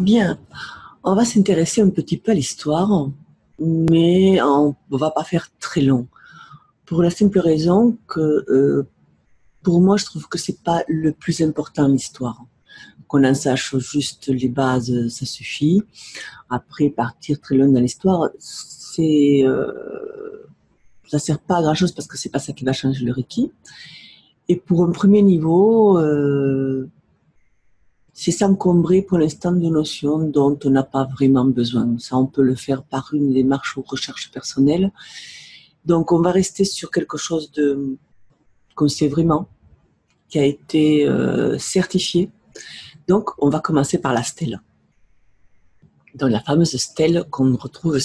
Bien, on va s'intéresser un petit peu à l'histoire, mais on ne va pas faire très long. Pour la simple raison que, pour moi, je trouve que c'est pas le plus important l'histoire. Qu'on en sache juste les bases, ça suffit. Après, partir très loin dans l'histoire, ça sert pas à grand chose parce que c'est pas ça qui va changer le Reiki. Et pour un premier niveau, c'est s'encombrer pour l'instant de notions dont on n'a pas vraiment besoin. Ça, on peut le faire par une démarche ou recherche personnelle. Donc, on va rester sur quelque chose qu'on sait vraiment, qui a été certifié. Donc, on va commencer par la stèle. Donc, la fameuse stèle qu'on retrouve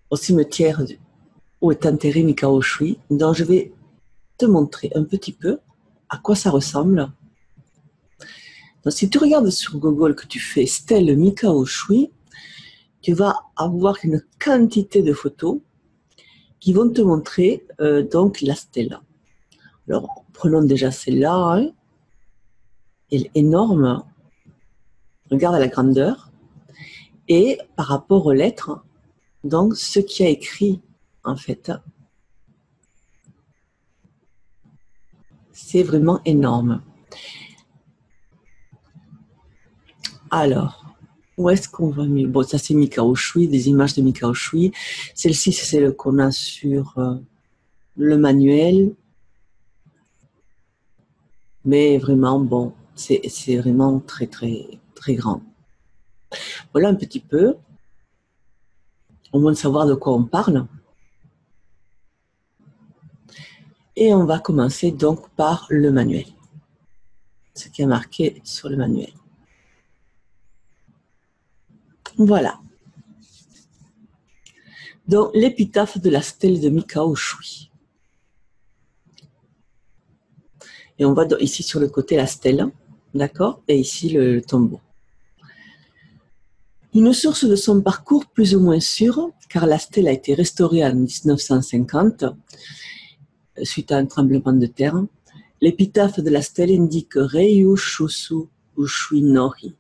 au cimetière où est enterré Mikao Shui, dont je vais te montrer un petit peu à quoi ça ressemble. Donc, si tu regardes sur Google que tu fais stèle Mikao Shui, tu vas avoir une quantité de photos qui vont te montrer donc la stèle. Alors, prenons déjà celle-là. Hein. Elle est énorme. Regarde la grandeur. Et par rapport aux lettres, donc ce qui a écrit, en fait, c'est vraiment énorme. Alors, où est-ce qu'on va mieux? Bon, ça c'est Mikao Shui, des images de Mikao Shui. Celle-ci, c'est celle qu'on a sur le manuel. Mais vraiment, bon, c'est vraiment très, très, très grand. Voilà un petit peu. On veut savoir de quoi on parle. Et on va commencer donc par le manuel. Ce qui est marqué sur le manuel. Voilà. Donc, l'épitaphe de la stèle de Mikao Shui. Et on voit ici sur le côté la stèle, d'accord? Et ici le tombeau. Une source de son parcours plus ou moins sûre, car la stèle a été restaurée en 1950, suite à un tremblement de terre. L'épitaphe de la stèle indique Ryu Shusu Ushui Nori,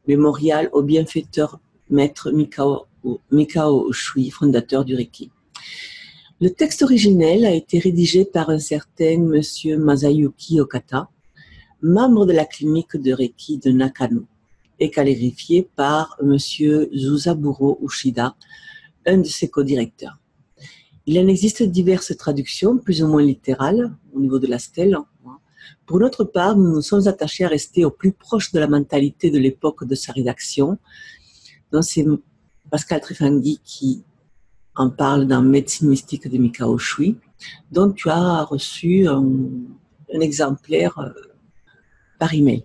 mémorial au bienfaiteur maître Mikao Ushui, fondateur du Reiki. Le texte originel a été rédigé par un certain monsieur Masayuki Okata, membre de la clinique de Reiki de Nakano, et calérifié par monsieur Zuzaburo Ushida, un de ses co-directeurs. Il en existe diverses traductions, plus ou moins littérales, au niveau de la stèle. Pour notre part, nous nous sommes attachés à rester au plus proche de la mentalité de l'époque de sa rédaction. Donc, c'est Pascal Trifangui qui en parle dans Médecine mystique de Mikao Shui, dont tu as reçu un exemplaire par email.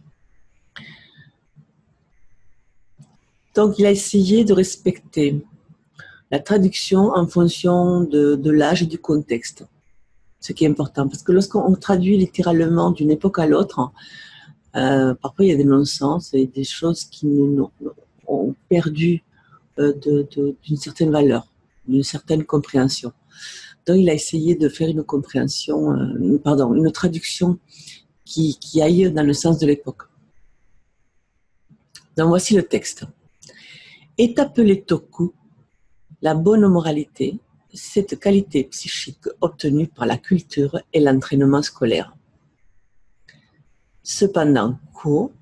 Donc, il a essayé de respecter la traduction en fonction de l'âge et du contexte, ce qui est important, parce que lorsqu'on traduit littéralement d'une époque à l'autre, parfois il y a des non-sens et des choses qui ont perdu d'une certaine valeur, d'une certaine compréhension. Donc il a essayé de faire une compréhension, une traduction qui aille dans le sens de l'époque. Donc voici le texte. Est appelé Toku la bonne moralité, cette qualité psychique obtenue par la culture et l'entraînement scolaire. Cependant, Ko,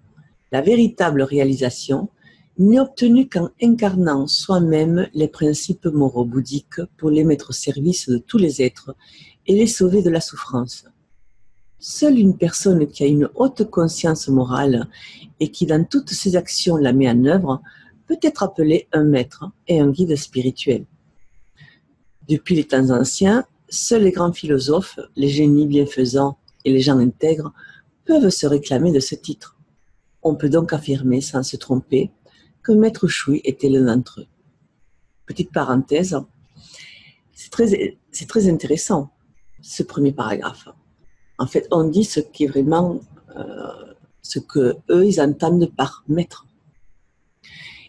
la véritable réalisation, n'est obtenue qu'en incarnant soi-même les principes moraux bouddhiques pour les mettre au service de tous les êtres et les sauver de la souffrance. Seule une personne qui a une haute conscience morale et qui dans toutes ses actions la met en œuvre peut être appelée un maître et un guide spirituel. Depuis les temps anciens, seuls les grands philosophes, les génies bienfaisants et les gens intègres peuvent se réclamer de ce titre. On peut donc affirmer, sans se tromper, que Maître Shui était l'un d'entre eux. Petite parenthèse, c'est très intéressant, ce premier paragraphe. En fait, on dit ce qui est vraiment ce que eux ils entendent par maître.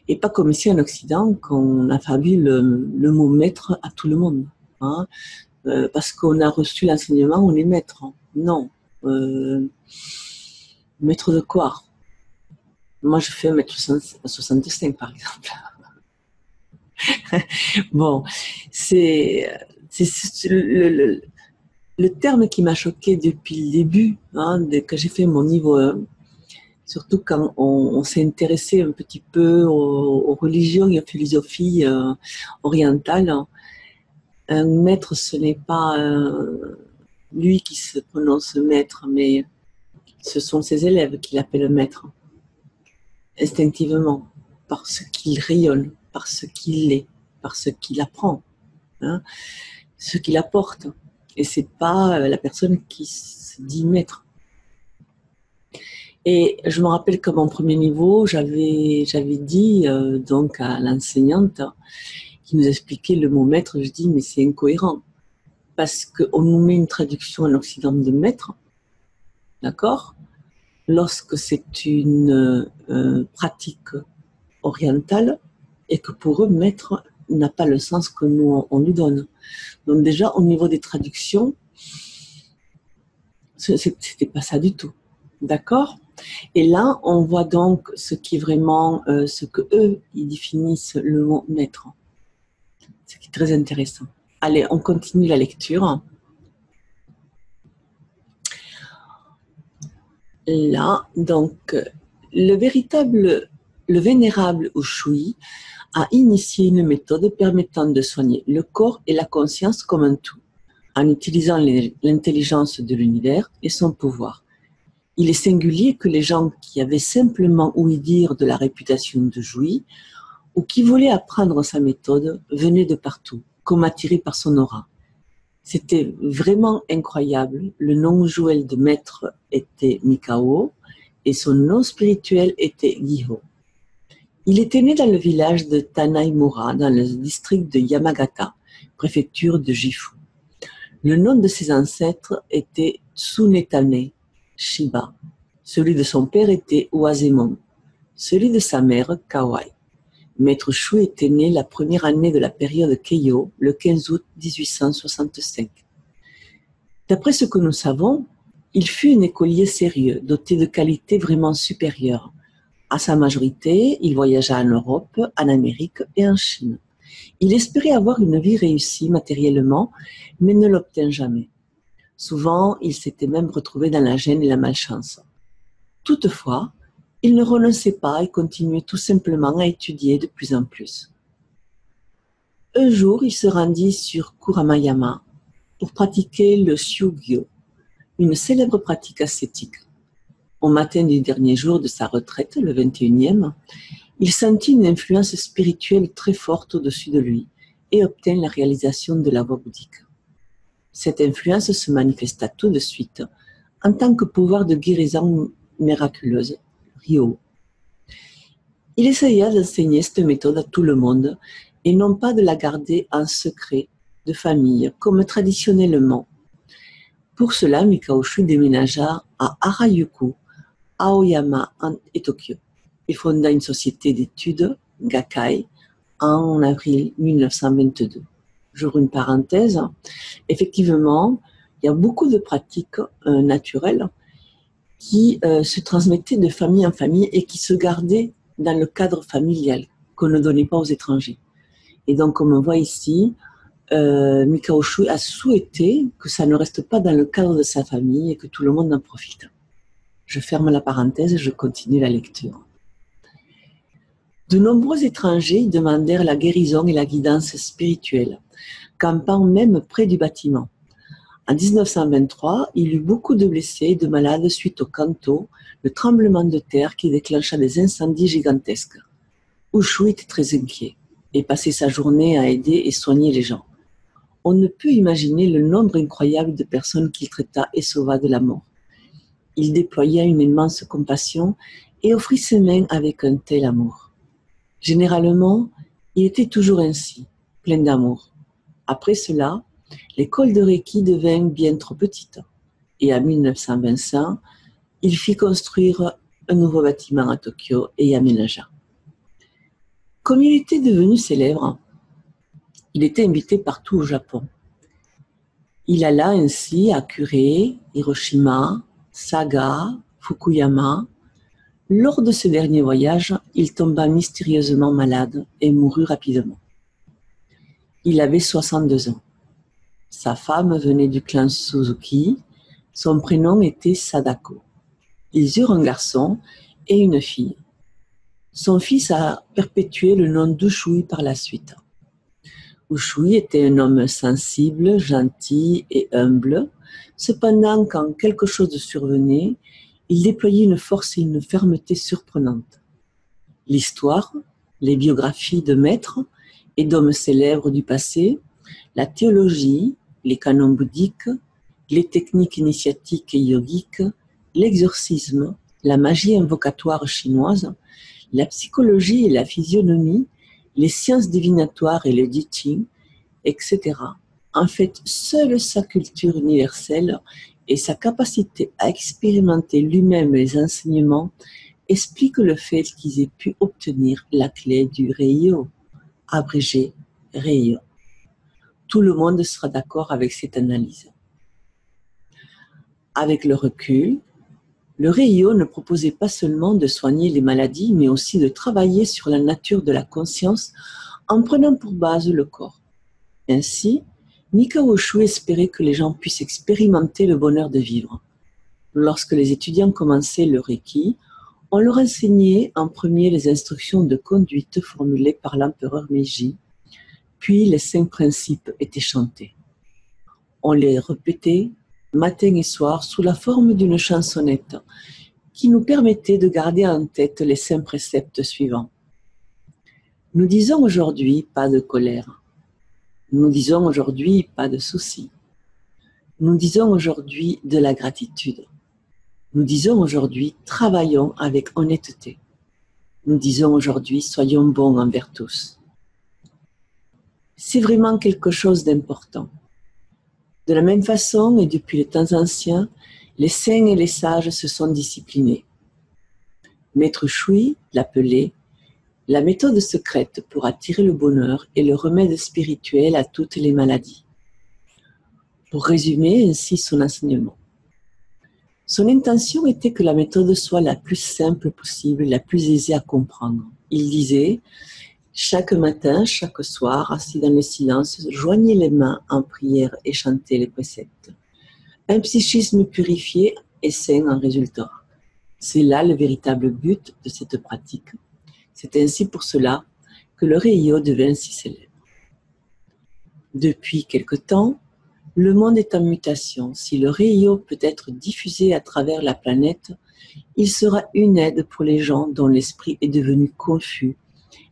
Et pas comme ici en Occident, qu'on affabule le mot maître à tout le monde. Hein, parce qu'on a reçu l'enseignement, on est maître. Non. Maître de quoi? Moi, je fais 1m65 par exemple. Bon, c'est le terme qui m'a choqué depuis le début, hein, que j'ai fait mon niveau 1, surtout quand on s'est intéressé un petit peu aux religions et aux philosophies orientales. Un maître, ce n'est pas lui qui se prononce maître, mais ce sont ses élèves qui l'appellent maître, instinctivement, parce qu'il rayonne, parce qu'il est, parce qu'il apprend, hein, ce qu'il apporte. Et c'est pas la personne qui se dit maître. Et je me rappelle qu'à mon premier niveau, j'avais dit donc à l'enseignante qui nous expliquait le mot maître, je dis mais c'est incohérent parce qu'on nous met une traduction en occident de maître, d'accord, lorsque c'est une pratique orientale et que pour eux maître n'a pas le sens que nous on lui donne. Donc déjà au niveau des traductions, c'était pas ça du tout, d'accord. Et là, on voit donc ce qui est vraiment, ce que eux, ils définissent le mot maître. Ce qui est très intéressant. Allez, on continue la lecture. Là, donc, le vénérable Ushui a initié une méthode permettant de soigner le corps et la conscience comme un tout, en utilisant l'intelligence de l'univers et son pouvoir. Il est singulier que les gens qui avaient simplement ouï dire de la réputation de Jouy ou qui voulaient apprendre sa méthode venaient de partout, comme attirés par son aura. C'était vraiment incroyable. Le nom usuel de maître était Mikao et son nom spirituel était Giho. Il était né dans le village de Tanaimura, dans le district de Yamagata, préfecture de Gifu. Le nom de ses ancêtres était Tsunetane Shiba. Celui de son père était Oazemon. Celui de sa mère, Kawai. Maître Shu était né la première année de la période Keiyo, le 15 août 1865. D'après ce que nous savons, il fut un écolier sérieux, doté de qualités vraiment supérieures. À sa majorité, il voyagea en Europe, en Amérique et en Chine. Il espérait avoir une vie réussie matériellement, mais ne l'obtint jamais. Souvent, il s'était même retrouvé dans la gêne et la malchance. Toutefois, il ne renonçait pas et continuait tout simplement à étudier de plus en plus. Un jour, il se rendit sur Kuramayama pour pratiquer le Shugyo, une célèbre pratique ascétique. Au matin du dernier jour de sa retraite, le 21e, il sentit une influence spirituelle très forte au-dessus de lui et obtint la réalisation de la voie bouddhique. Cette influence se manifesta tout de suite en tant que pouvoir de guérison miraculeuse, Ryo. Il essaya d'enseigner cette méthode à tout le monde et non pas de la garder en secret de famille, comme traditionnellement. Pour cela, Mikao Shu déménagea à Harajuku, Aoyama et Tokyo. Il fonda une société d'études, Gakkai, en avril 1922. J'ouvre une parenthèse. Effectivement, il y a beaucoup de pratiques naturelles qui se transmettaient de famille en famille et qui se gardaient dans le cadre familial, qu'on ne donnait pas aux étrangers. Et donc, comme on voit ici, Mikao Shu a souhaité que ça ne reste pas dans le cadre de sa famille et que tout le monde en profite. Je ferme la parenthèse et je continue la lecture. De nombreux étrangers demandèrent la guérison et la guidance spirituelle, campant même près du bâtiment. En 1923, il y eut beaucoup de blessés et de malades suite au Kanto, le tremblement de terre qui déclencha des incendies gigantesques. Ushu était très inquiet et passait sa journée à aider et soigner les gens. On ne peut imaginer le nombre incroyable de personnes qu'il traita et sauva de la mort. Il déploya une immense compassion et offrit ses mains avec un tel amour. Généralement, il était toujours ainsi, plein d'amour. Après cela, l'école de Reiki devint bien trop petite et en 1925, il fit construire un nouveau bâtiment à Tokyo et y aménagea. Comme il était devenu célèbre, il était invité partout au Japon. Il alla ainsi à Kure, Hiroshima, Saga, Fukuyama, Lors de ce dernier voyage, il tomba mystérieusement malade et mourut rapidement. Il avait 62 ans. Sa femme venait du clan Suzuki. Son prénom était Sadako. Ils eurent un garçon et une fille. Son fils a perpétué le nom d'Ushui par la suite. Ushui était un homme sensible, gentil et humble. Cependant, quand quelque chose survenait, il déployait une force et une fermeté surprenantes. L'histoire, les biographies de maîtres et d'hommes célèbres du passé, la théologie, les canons bouddhiques, les techniques initiatiques et yogiques, l'exorcisme, la magie invocatoire chinoise, la psychologie et la physionomie, les sciences divinatoires et le I Ching, etc. En fait, seule sa culture universelle et sa capacité à expérimenter lui-même les enseignements expliquent le fait qu'ils aient pu obtenir la clé du Rei-yo, abrégé Rei-yo. Tout le monde sera d'accord avec cette analyse. Avec le recul, le Rei-yo ne proposait pas seulement de soigner les maladies, mais aussi de travailler sur la nature de la conscience en prenant pour base le corps. Ainsi, Mikao Ushui espérait que les gens puissent expérimenter le bonheur de vivre. Lorsque les étudiants commençaient le Reiki, on leur enseignait en premier les instructions de conduite formulées par l'empereur Meiji, puis les 5 principes étaient chantés. On les répétait matin et soir sous la forme d'une chansonnette qui nous permettait de garder en tête les 5 préceptes suivants. Nous disons aujourd'hui pas de colère. Nous disons aujourd'hui pas de soucis. Nous disons aujourd'hui de la gratitude. Nous disons aujourd'hui travaillons avec honnêteté. Nous disons aujourd'hui soyons bons envers tous. C'est vraiment quelque chose d'important. De la même façon, et depuis les temps anciens, les saints et les sages se sont disciplinés. Maître Shui l'appelait la méthode secrète pour attirer le bonheur et le remède spirituel à toutes les maladies. Pour résumer ainsi son enseignement. Son intention était que la méthode soit la plus simple possible, la plus aisée à comprendre. Il disait, chaque matin, chaque soir, assis dans le silence, joignez les mains en prière et chantez les préceptes. Un psychisme purifié et sain en résultera. C'est là le véritable but de cette pratique. C'est ainsi pour cela que le Rei-yo devint si célèbre. Depuis quelque temps, le monde est en mutation. Si le Rei-yo peut être diffusé à travers la planète, il sera une aide pour les gens dont l'esprit est devenu confus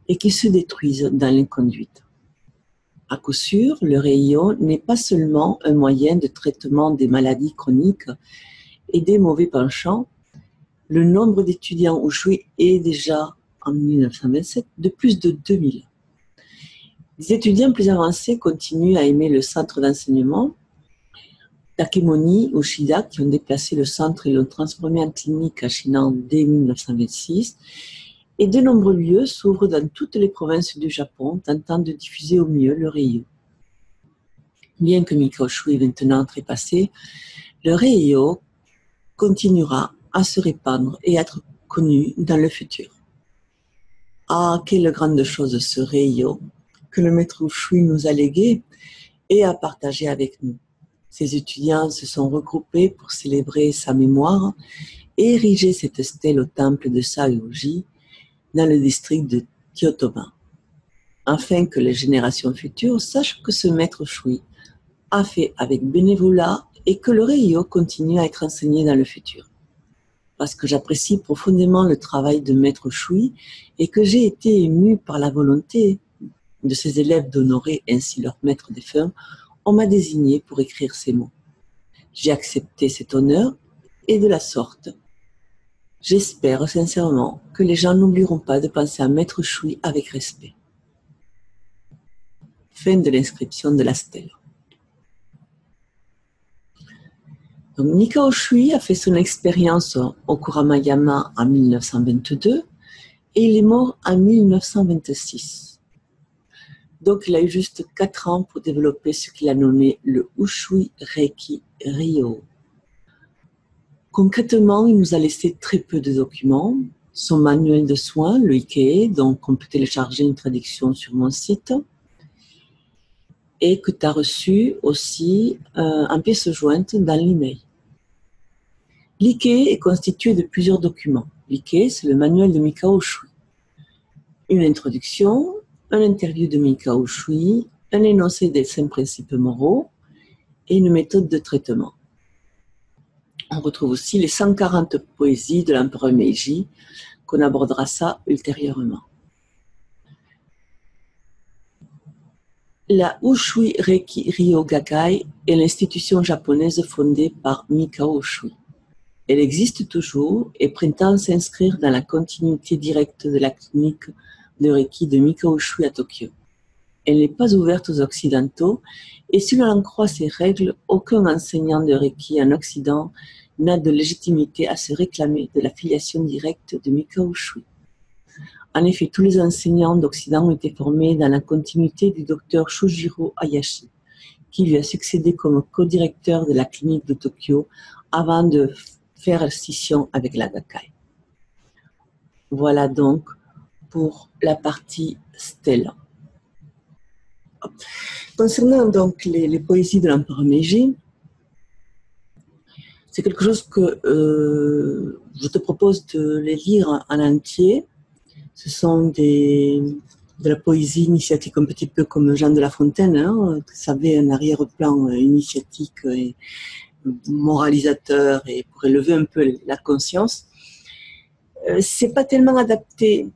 et qui se détruisent dans l'inconduite. À coup sûr, le Rei-yo n'est pas seulement un moyen de traitement des maladies chroniques et des mauvais penchants. Le nombre d'étudiants Ushui est déjà, en 1927, de plus de 2000. Les étudiants plus avancés continuent à aimer le centre d'enseignement. Takemoni Ushida, qui ont déplacé le centre et l'ont transformé en clinique à Shinan dès 1926, et de nombreux lieux s'ouvrent dans toutes les provinces du Japon, tentant de diffuser au mieux le Rei-yo. Bien que Mikao Ushui est maintenant trépassé, le Rei-yo continuera à se répandre et à être connu dans le futur. Ah, quelle grande chose ce Rei-yo que le maître Ushui nous a légué et a partagé avec nous. Ses étudiants se sont regroupés pour célébrer sa mémoire et ériger cette stèle au temple de Sayoji dans le district de Kyotoban, afin que les générations futures sachent que ce maître Ushui a fait avec bénévolat et que le Rei-yo continue à être enseigné dans le futur. Parce que j'apprécie profondément le travail de maître Ushui et que j'ai été ému par la volonté de ses élèves d'honorer ainsi leur maître défunt, on m'a désigné pour écrire ces mots. J'ai accepté cet honneur et de la sorte, j'espère sincèrement que les gens n'oublieront pas de penser à maître Ushui avec respect. Fin de l'inscription de la stèle. Donc, Mikao Ushui a fait son expérience au Kuramayama en 1922 et il est mort en 1926. Donc, il a eu juste 4 ans pour développer ce qu'il a nommé le Ushui Reiki Ryo. Concrètement, il nous a laissé très peu de documents. son manuel de soins, le IKE, donc on peut télécharger une traduction sur mon site, et que tu as reçu aussi en pièce jointe dans l'email. L'IKE est constitué de plusieurs documents. L'IKE, c'est le manuel de Mikao Usui. Une introduction, un interview de Mikao Usui, un énoncé des 5 principes moraux et une méthode de traitement. On retrouve aussi les 140 poésies de l'empereur Meiji, qu'on abordera ça ultérieurement. La Usui Reiki Ryogakai est l'institution japonaise fondée par Mikao Usui. Elle existe toujours et prétend s'inscrire dans la continuité directe de la clinique de Reiki de Mikao Usui à Tokyo. Elle n'est pas ouverte aux Occidentaux et si l'on en croit ses règles, aucun enseignant de Reiki en Occident n'a de légitimité à se réclamer de la filiation directe de Mikao Usui. En effet, tous les enseignants d'Occident ont été formés dans la continuité du docteur Shujiro Hayashi, qui lui a succédé comme co-directeur de la clinique de Tokyo avant de faire scission avec la Gakkai. Voilà donc pour la partie Stella. Concernant donc les poésies de l'empereur Meiji, c'est quelque chose que je te propose de les lire en entier. Ce sont de la poésie initiatique, un petit peu comme Jean de La Fontaine, hein, ça avait un arrière-plan initiatique et moralisateur et pour élever un peu la conscience. C'est pas tellement adapté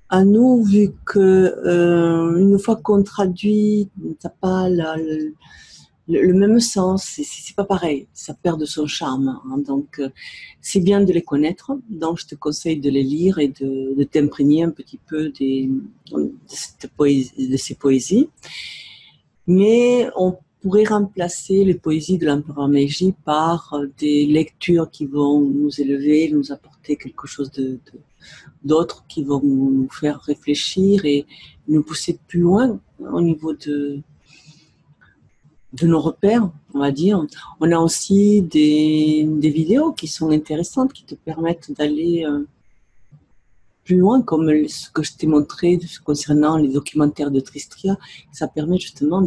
à nous, vu que une fois qu'on traduit, ça n'a pas le même sens, c'est pas pareil, ça perd de son charme. Hein, donc, c'est bien de les connaître, donc je te conseille de les lire et de t'imprégner un petit peu de ces poésies. Mais on pourrait remplacer les poésies de l'empereur Meiji par des lectures qui vont nous élever, nous apporter quelque chose d'autres qui vont nous faire réfléchir et nous pousser plus loin au niveau de nos repères, on va dire. On a aussi des vidéos qui sont intéressantes, qui te permettent d'aller plus loin, comme ce que je t'ai montré concernant les documentaires de Tristria. Ça permet justement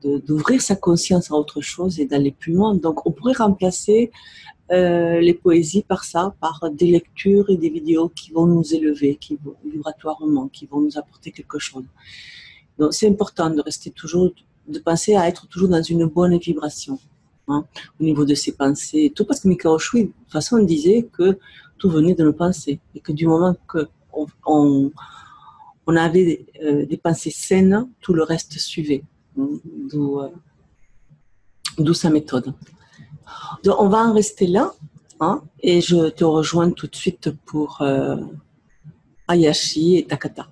d'ouvrir sa conscience à autre chose et d'aller plus loin. Donc on pourrait remplacer les poésies par ça, par des lectures et des vidéos qui vont nous élever, qui vont vibratoirement, qui vont nous apporter quelque chose. Donc c'est important de rester toujours, de penser à être toujours dans une bonne vibration, hein, au niveau de ses pensées, et tout, parce que Mikao Usui, de toute façon, on disait que tout venait de nos pensées, et que du moment qu'on avait des pensées saines, tout le reste suivait, hein, d'où sa méthode. Donc on va en rester là, hein, et je te rejoins tout de suite pour Hayashi et Takata.